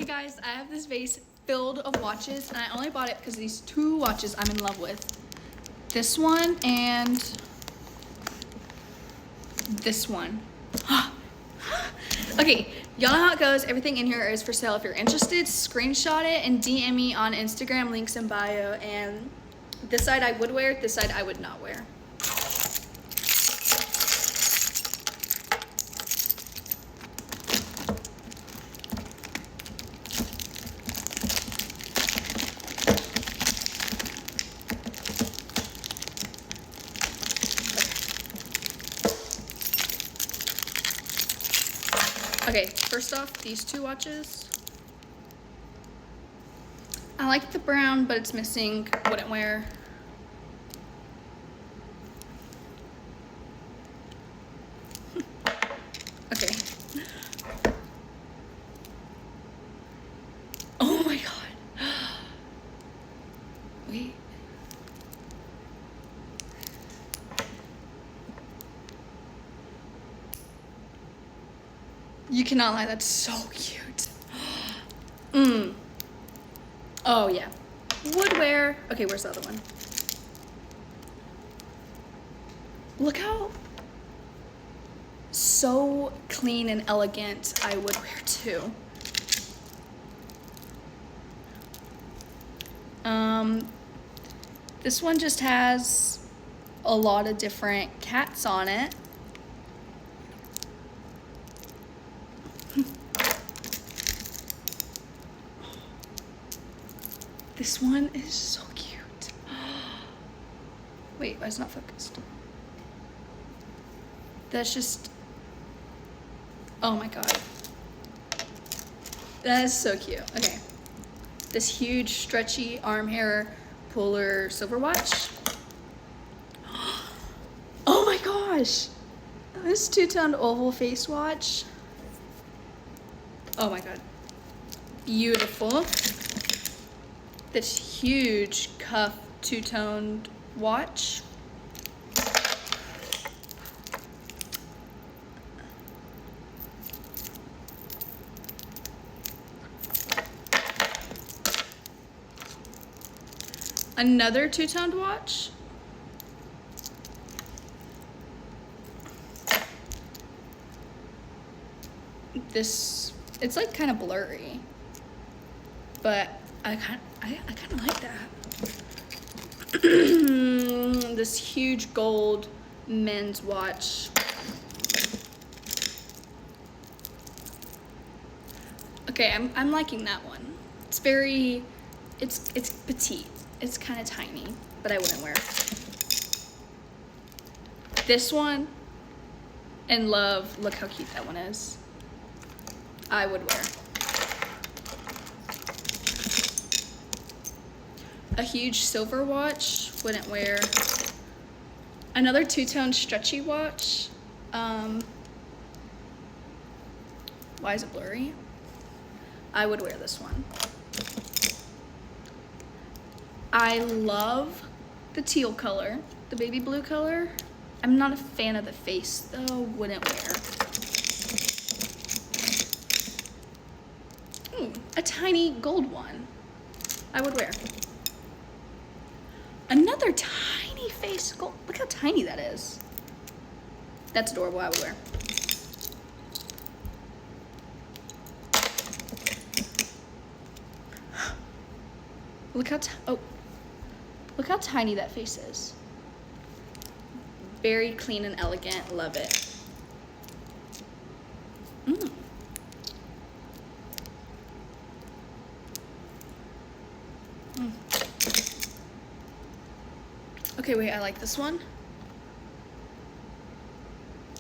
guys, I have this vase filled of watches, and I only bought it because these two watches I'm in love with. This one and this one. Okay, y'all know how it goes. Everything in here is for sale. If you're interested, screenshot it and DM me on Instagram, links in bio. And this side I would wear, this side I would not wear. Okay, first off, these two watches. I like the brown, but it's missing. Wouldn't wear. Okay. Oh my god. Wait. You cannot lie, that's so cute. Oh yeah. Would wear. Okay, where's the other one? Look how so clean and elegant I would wear too. This one just has a lot of different cats on it. This one is so cute. Wait, why is it not focused? That's just, oh my god. That is so cute. Okay. This huge stretchy arm hair puller silver watch. Oh my gosh. This two-toned oval face watch. Oh my god. Beautiful. This huge cuff two-toned watch. Another two-toned watch. This, it's like kind of blurry, but I kind of like that. This huge gold men's watch. Okay, I'm liking that one. It's very, it's petite. It's kind of tiny, but I wouldn't wear. This one, in love. Look how cute that one is. I would wear. A huge silver watch, wouldn't wear. Another two-tone stretchy watch. Why is it blurry? I would wear this one. I love the teal color, the baby blue color. I'm not a fan of the face though, wouldn't wear. A tiny gold one, I would wear. Another tiny face gold. Look how tiny that is. That's adorable. I would wear. Look how tiny that face is. Very clean and elegant. Love it. Okay, wait, I like this one,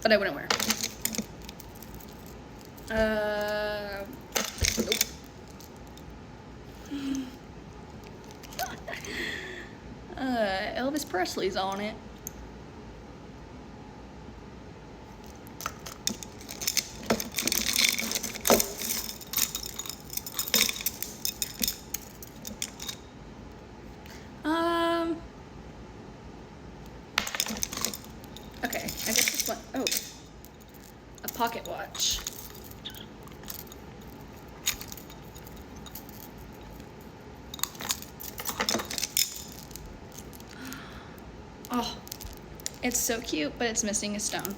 but I wouldn't wear. Nope. Elvis Presley's on it. Okay, I guess this one, oh, a pocket watch. Oh, it's so cute, but it's missing a stone.